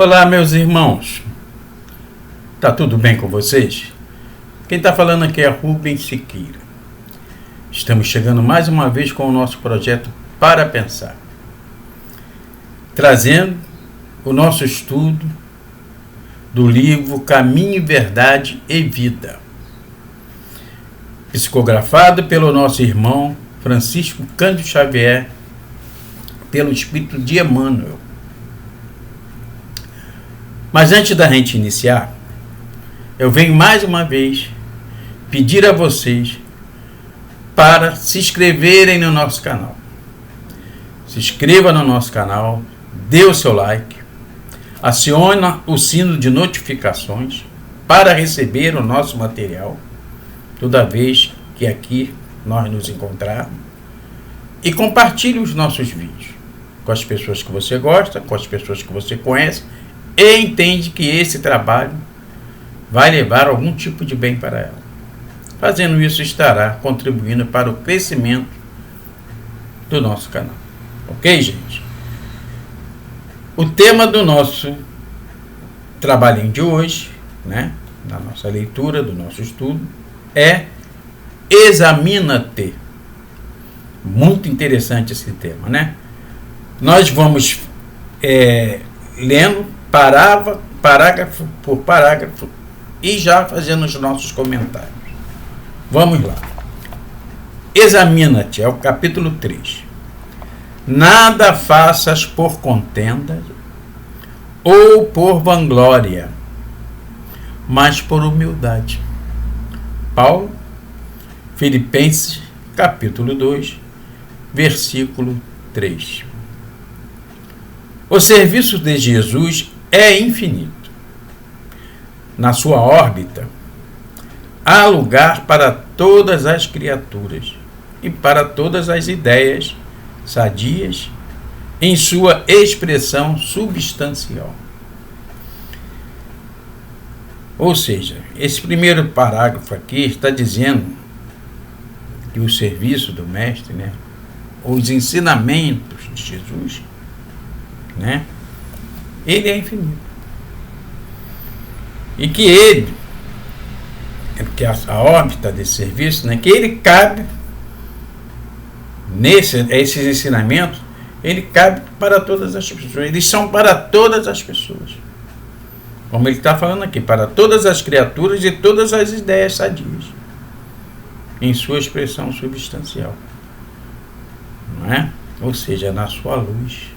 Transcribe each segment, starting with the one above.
Olá, meus irmãos. Tá tudo bem com vocês? Quem está falando aqui é Rubens Siqueira. Estamos chegando mais uma vez com o nosso projeto Para Pensar, trazendo o nosso estudo do livro Caminho, Verdade e Vida, psicografado pelo nosso irmão Francisco Cândido Xavier, pelo Espírito de Emmanuel. Mas antes da gente iniciar, eu venho mais uma vez pedir a vocês para se inscreverem no nosso canal. Se inscreva no nosso canal, dê o seu like, acione o sino de notificações para receber o nosso material toda vez que aqui nós nos encontrarmos, e compartilhe os nossos vídeos com as pessoas que você gosta, com as pessoas que você conhece e entende que esse trabalho vai levar algum tipo de bem para ela. Fazendo isso, estará contribuindo para o crescimento do nosso canal. Ok, gente? O tema do nosso trabalhinho de hoje, na nossa leitura, do nosso estudo, é Examina-te. Muito interessante esse tema, né? Nós vamos lendo parágrafo por parágrafo e já fazendo os nossos comentários. Vamos lá. Examina-te, é o capítulo 3. Nada faças por contenda ou por vanglória, mas por humildade. Paulo, Filipenses, capítulo 2, versículo 3. O serviço de Jesus é infinito. Na sua órbita, há lugar para todas as criaturas e para todas as ideias sadias em sua expressão substancial. Ou seja, esse primeiro parágrafo aqui está dizendo que o serviço do Mestre, os ensinamentos de Jesus, ele é infinito. E que ele, que a órbita desse serviço, que ele cabe esses ensinamentos, ele cabe para todas as pessoas. Eles são para todas as pessoas. Como ele está falando aqui, para todas as criaturas e todas as ideias sadias, em sua expressão substancial. Não é? Ou seja, na sua luz,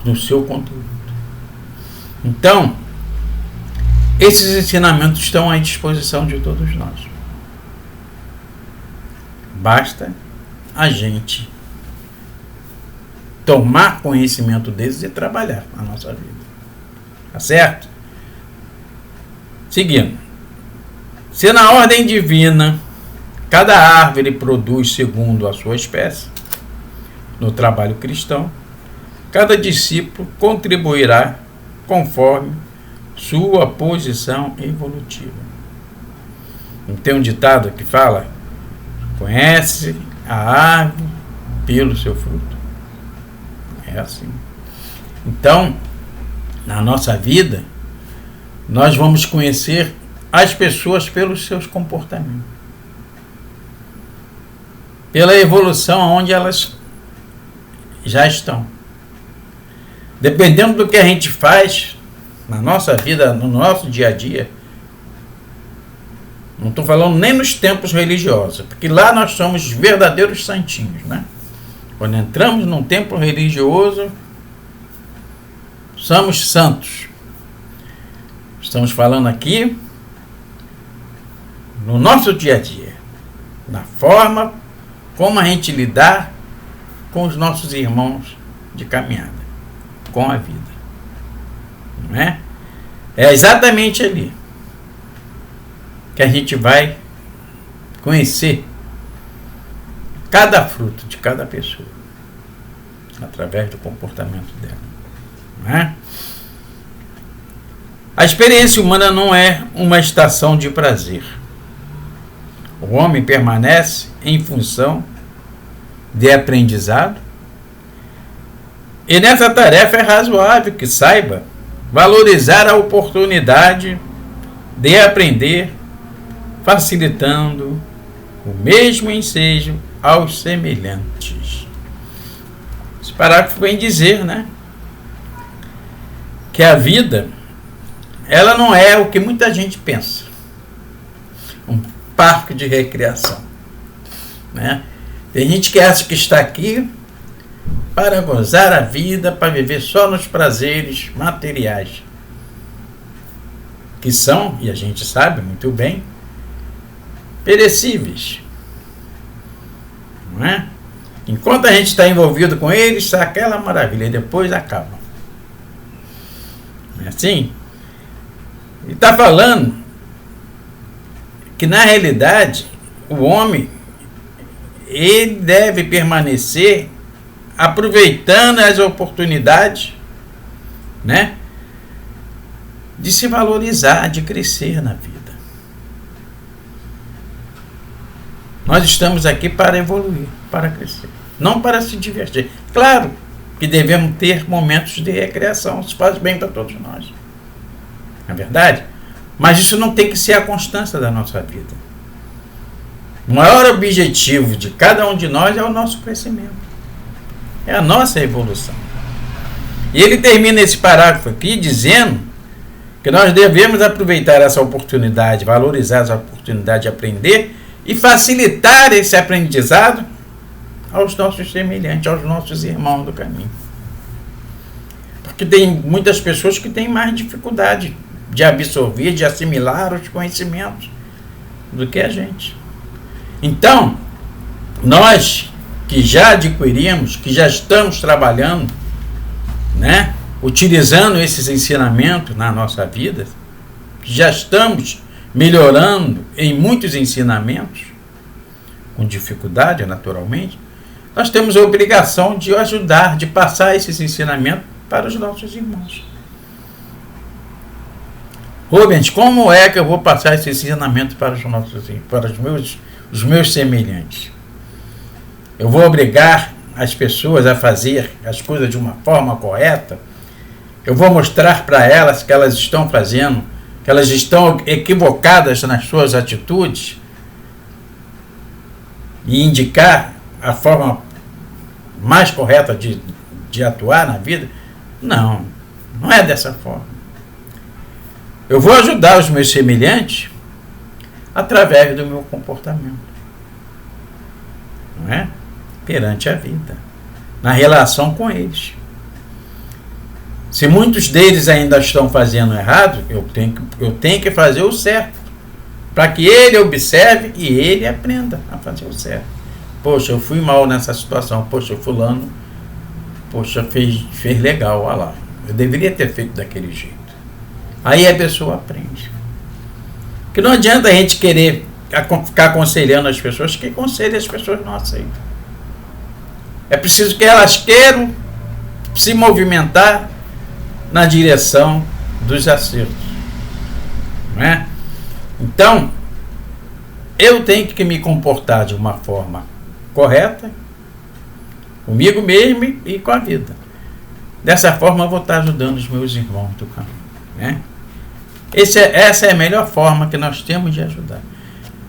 no seu conteúdo. Então, esses ensinamentos estão à disposição de todos nós. Basta a gente tomar conhecimento deles e trabalhar na nossa vida. Tá certo? Seguindo. Se na ordem divina cada árvore produz segundo a sua espécie, no trabalho cristão, cada discípulo contribuirá conforme sua posição evolutiva. Não tem um ditado que fala: conhece a árvore pelo seu fruto? É assim. Então, na nossa vida, nós vamos conhecer as pessoas pelos seus comportamentos, pela evolução onde elas já estão. Dependendo do que a gente faz na nossa vida, no nosso dia a dia, não estou falando nem nos tempos religiosos, porque lá nós somos verdadeiros santinhos, Quando entramos num templo religioso, somos santos. Estamos falando aqui no nosso dia a dia, na forma como a gente lidar com os nossos irmãos de caminhada, com a vida. Não é? É exatamente ali que a gente vai conhecer cada fruto de cada pessoa, através do comportamento dela. Não é? A experiência humana não é uma estação de prazer. O homem permanece em função de aprendizado, e nessa tarefa é razoável que saiba valorizar a oportunidade de aprender, facilitando o mesmo ensejo aos semelhantes. Esse parágrafo vem dizer, né, que a vida, ela não é o que muita gente pensa, um parque de recreação, né? Tem gente que acha que está aqui para gozar a vida, para viver só nos prazeres materiais, que são, e a gente sabe muito bem, perecíveis, não é? Enquanto a gente está envolvido com eles, está aquela maravilha, e depois acaba. Não é assim? Ele está falando que, na realidade, o homem, ele deve permanecer aproveitando as oportunidades, né, de se valorizar, de crescer na vida. Nós estamos aqui para evoluir, para crescer, não para se divertir. Claro que devemos ter momentos de recreação, isso faz bem para todos nós, não é verdade? Mas isso não tem que ser a constância da nossa vida. O maior objetivo de cada um de nós é o nosso crescimento, é a nossa evolução. E ele termina esse parágrafo aqui dizendo que nós devemos aproveitar essa oportunidade, valorizar essa oportunidade de aprender e facilitar esse aprendizado aos nossos semelhantes, aos nossos irmãos do caminho. Porque tem muitas pessoas que têm mais dificuldade de absorver, de assimilar os conhecimentos do que a gente. Então, nós que já adquirimos, que já estamos trabalhando, né, utilizando esses ensinamentos na nossa vida, que já estamos melhorando em muitos ensinamentos, com dificuldade, naturalmente, nós temos a obrigação de ajudar, de passar esses ensinamentos para os nossos irmãos. Rubens, como é que eu vou passar esse ensinamento para os meus semelhantes? Eu vou obrigar as pessoas a fazer as coisas de uma forma correta? Eu vou mostrar para elas que elas estão fazendo, que elas estão equivocadas nas suas atitudes e indicar a forma mais correta de atuar na vida? Não, não é dessa forma. Eu vou ajudar os meus semelhantes através do meu comportamento, não é? Perante a vida, na relação com eles. Se muitos deles ainda estão fazendo errado, eu tenho que fazer o certo, para que ele observe e ele aprenda a fazer o certo. Poxa, eu fui mal nessa situação. Poxa, fulano, fez legal, olha lá. Eu deveria ter feito daquele jeito. Aí a pessoa aprende. Porque não adianta a gente querer ficar aconselhando as pessoas, que conselho as pessoas não aceitam. É preciso que elas queiram se movimentar na direção dos acertos, não é? Então, eu tenho que me comportar de uma forma correta, comigo mesmo e com a vida. Dessa forma eu vou estar ajudando os meus irmãos do caminho, né? Essa é a melhor forma que nós temos de ajudar.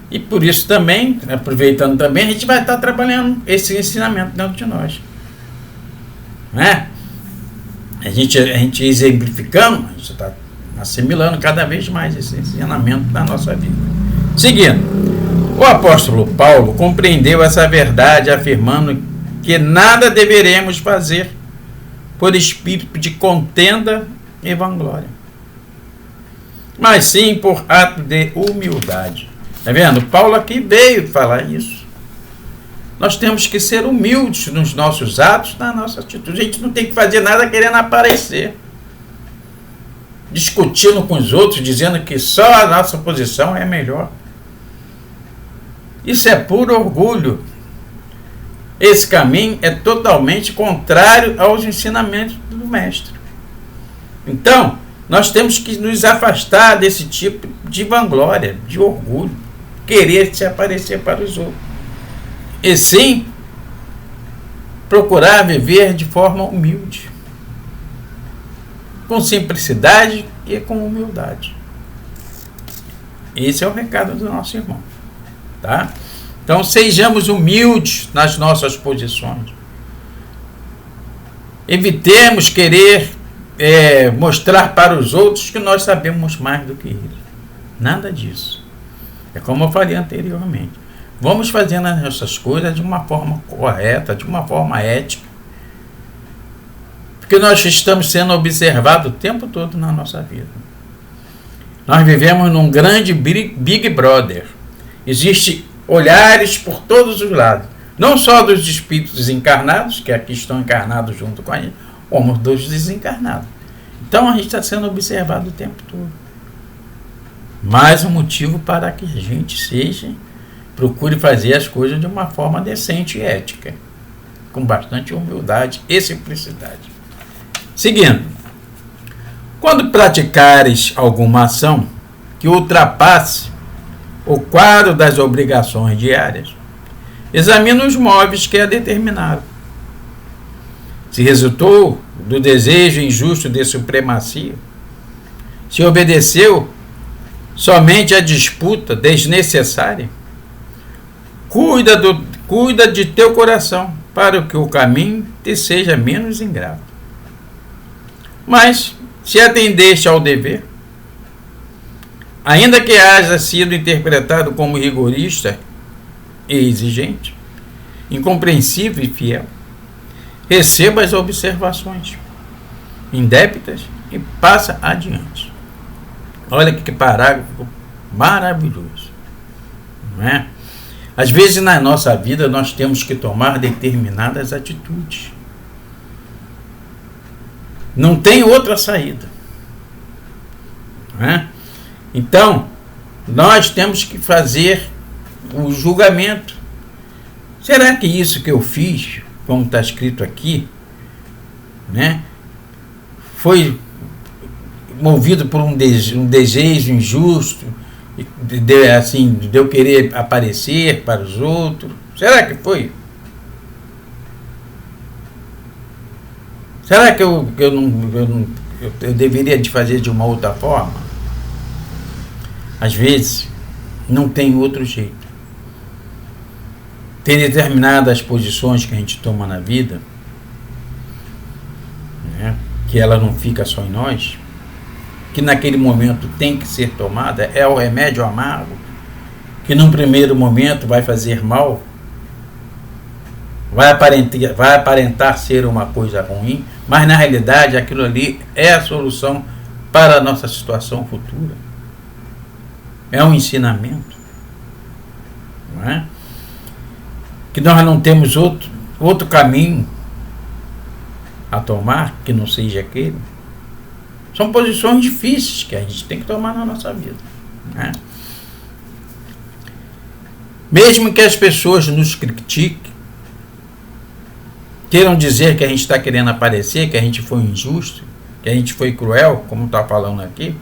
E por isso também, aproveitando também, a gente vai estar trabalhando esse ensinamento dentro de nós, né? A gente exemplificando, a gente está assimilando cada vez mais esse ensinamento na nossa vida. Seguindo, o apóstolo Paulo compreendeu essa verdade afirmando que nada deveremos fazer por espírito de contenda e vanglória, mas sim por ato de humildade. Está vendo? Paulo aqui veio falar isso. Nós temos que ser humildes nos nossos atos, na nossa atitude. A gente não tem que fazer nada querendo aparecer, discutindo com os outros, dizendo que só a nossa posição é melhor. Isso é puro orgulho. Esse caminho é totalmente contrário aos ensinamentos do mestre. Então, nós temos que nos afastar desse tipo de vanglória, de orgulho, querer se aparecer para os outros. E sim, procurar viver de forma humilde. com simplicidade e com humildade. Esse é o recado do nosso irmão, tá? Então sejamos humildes nas nossas posições. Evitemos querer mostrar para os outros que nós sabemos mais do que eles. Nada disso. É como eu falei anteriormente. Vamos fazendo essas coisas de uma forma correta, de uma forma ética. Porque nós estamos sendo observados o tempo todo na nossa vida. Nós vivemos num grande Big Brother. Existem olhares por todos os lados. Não só dos espíritos encarnados, que aqui estão encarnados junto com a gente, como dos desencarnados. Então a gente está sendo observado o tempo todo. Mais um motivo para que a gente procure fazer as coisas de uma forma decente e ética, com bastante humildade e simplicidade. Seguindo, quando praticares alguma ação que ultrapasse o quadro das obrigações diárias, examina os móveis que a determinaram. Se resultou do desejo injusto de supremacia, se obedeceu somente à disputa desnecessária, cuida de teu coração, para que o caminho te seja menos ingrato. Mas, se atendeste ao dever, ainda que haja sido interpretado como rigorista e exigente, incompreensível e fiel, receba as observações indébitas e passa adiante. Olha que parágrafo maravilhoso, não é? Às vezes na nossa vida nós temos que tomar determinadas atitudes. Não tem outra saída, não é? Então, nós temos que fazer o julgamento. Será que isso que eu fiz, como está escrito aqui, né, foi movido por um desejo injusto, de eu querer aparecer para os outros? Será que foi? Será que eu deveria de fazer de uma outra forma? Às vezes, não tem outro jeito. Tem determinadas posições que a gente toma na vida, né, que ela não fica só em nós, que naquele momento tem que ser tomada, é o remédio amargo, que num primeiro momento vai fazer mal, vai aparentar ser uma coisa ruim, mas na realidade aquilo ali é a solução para a nossa situação futura. É um ensinamento, não é? Que nós não temos outro caminho a tomar que não seja aquele. São posições difíceis que a gente tem que tomar na nossa vida, né? Mesmo que as pessoas nos critiquem, queiram dizer que a gente está querendo aparecer, que a gente foi injusto, que a gente foi cruel, como está falando aqui,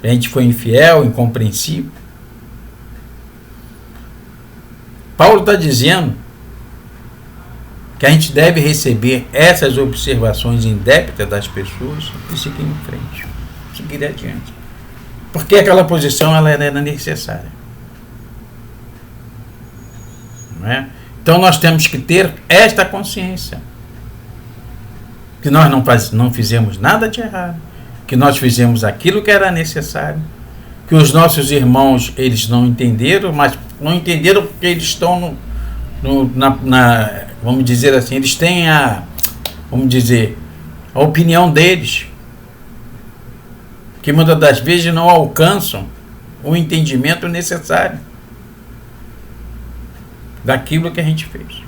que a gente foi infiel, incompreensível, Paulo está dizendo que a gente deve receber essas observações indébitas das pessoas e seguir em frente, seguir adiante. Porque aquela posição ela era necessária. Não é? Então nós temos que ter esta consciência. Que nós não fizemos nada de errado. Que nós fizemos aquilo que era necessário. Que os nossos irmãos, eles não entenderam, mas não entenderam porque eles estão vamos dizer assim, eles têm a opinião deles, que muitas das vezes não alcançam o entendimento necessário daquilo que a gente fez.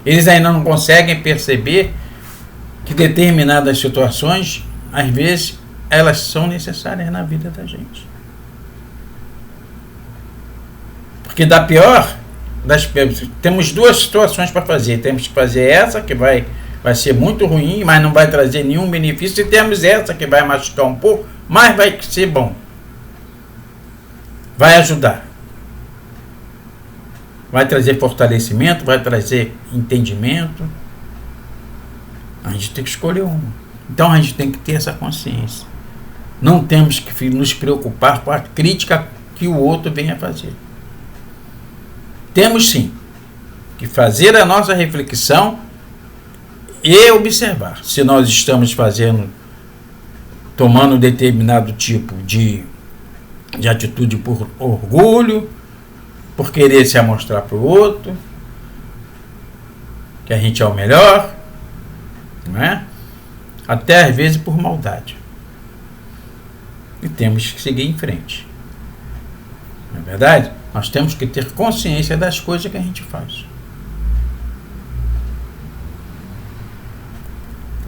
Eles ainda não conseguem perceber que determinadas situações, às vezes, elas são necessárias na vida da gente. Porque da pior temos duas situações para fazer. Temos que fazer essa que vai ser muito ruim, mas não vai trazer nenhum benefício, e temos essa que vai machucar um pouco, mas vai ser bom, vai ajudar, vai trazer fortalecimento, vai trazer entendimento. A gente tem que escolher uma. Então a gente tem que ter essa consciência. Não temos que nos preocupar com a crítica que o outro venha fazer. Temos sim que fazer a nossa reflexão e observar se nós estamos tomando determinado tipo de atitude por orgulho, por querer se amostrar para o outro, que a gente é o melhor, não é? Até às vezes por maldade. E temos que seguir em frente. Não é verdade? Nós temos que ter consciência das coisas que a gente faz.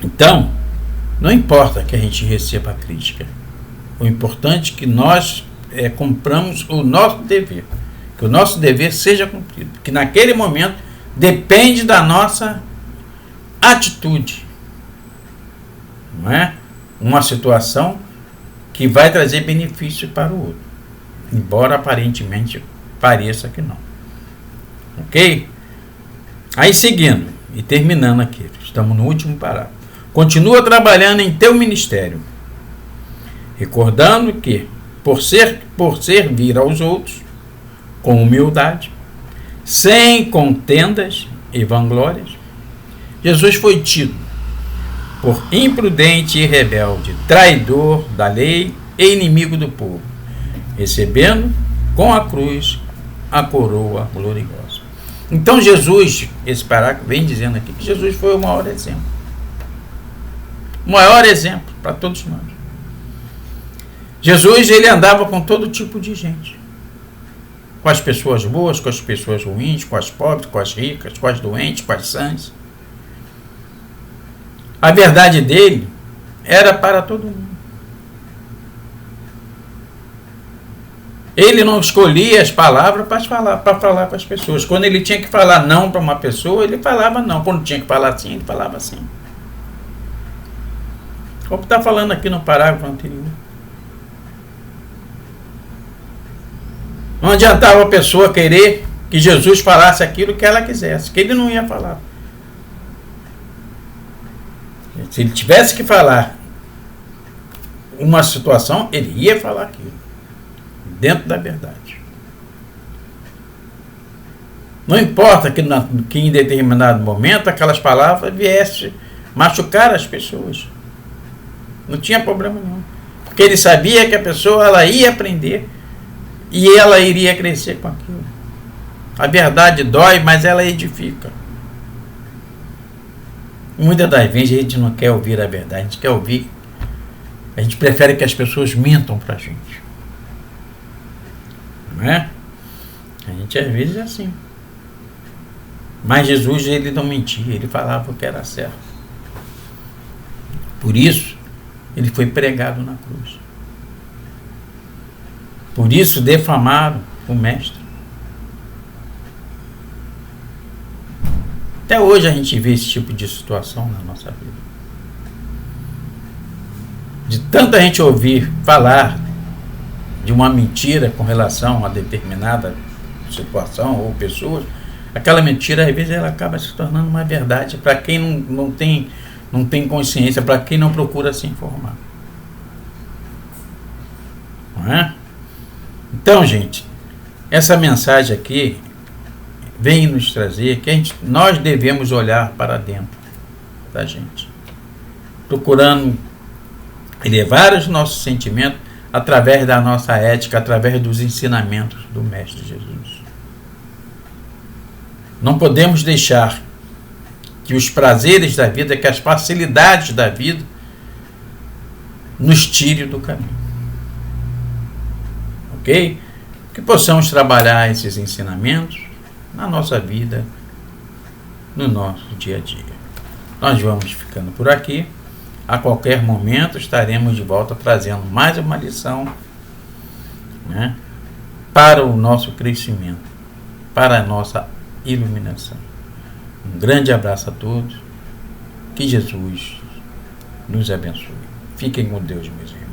Então, não importa que a gente receba a crítica. O importante é que nós cumpramos o nosso dever. Que o nosso dever seja cumprido. Que naquele momento depende da nossa atitude. Não é? Uma situação que vai trazer benefício para o outro. Embora aparentemente pareça que não. Ok? Aí seguindo e terminando aqui. Estamos no último parágrafo. Continua trabalhando em teu ministério, recordando que, por servir aos outros, com humildade, sem contendas e vanglórias, Jesus foi tido por imprudente e rebelde, traidor da lei e inimigo do povo, recebendo com a cruz a coroa gloriosa. Então Jesus, esse parágrafo vem dizendo aqui que Jesus foi o maior exemplo. O maior exemplo para todos nós. Jesus, ele andava com todo tipo de gente. Com as pessoas boas, com as pessoas ruins, com as pobres, com as ricas, com as doentes, com as sãs. A verdade dele era para todo mundo. Ele não escolhia as palavras para falar para as pessoas. Quando ele tinha que falar não para uma pessoa, ele falava não. Quando tinha que falar sim, ele falava sim. Como está falando aqui no parágrafo anterior. Não adiantava a pessoa querer que Jesus falasse aquilo que ela quisesse, que ele não ia falar. Se ele tivesse que falar uma situação, ele ia falar aquilo, dentro da verdade. Não importa que em determinado momento aquelas palavras viessem machucar as pessoas. Não tinha problema nenhum. Porque ele sabia que a pessoa ela ia aprender e ela iria crescer com aquilo. A verdade dói, mas ela edifica. Muitas das vezes a gente não quer ouvir a verdade, a gente quer ouvir. A gente prefere que as pessoas mintam para a gente. Não é? A gente às vezes é assim. Mas Jesus, ele não mentia, ele falava o que era certo. Por isso, ele foi pregado na cruz. Por isso, defamaram o mestre. Até hoje a gente vê esse tipo de situação na nossa vida. De tanta gente ouvir falar de uma mentira com relação a determinada situação ou pessoas, aquela mentira, às vezes, ela acaba se tornando uma verdade para quem não tem consciência, para quem não procura se informar. Não é? Então, gente, essa mensagem aqui vem nos trazer que nós devemos olhar para dentro da gente, procurando elevar os nossos sentimentos através da nossa ética, através dos ensinamentos do Mestre Jesus. Não podemos deixar que os prazeres da vida, que as facilidades da vida nos tire do caminho. Ok? Que possamos trabalhar esses ensinamentos na nossa vida, no nosso dia a dia. Nós vamos ficando por aqui. A qualquer momento estaremos de volta trazendo mais uma lição, né, para o nosso crescimento, para a nossa iluminação. Um grande abraço a todos. Que Jesus nos abençoe. Fiquem com Deus, meus irmãos.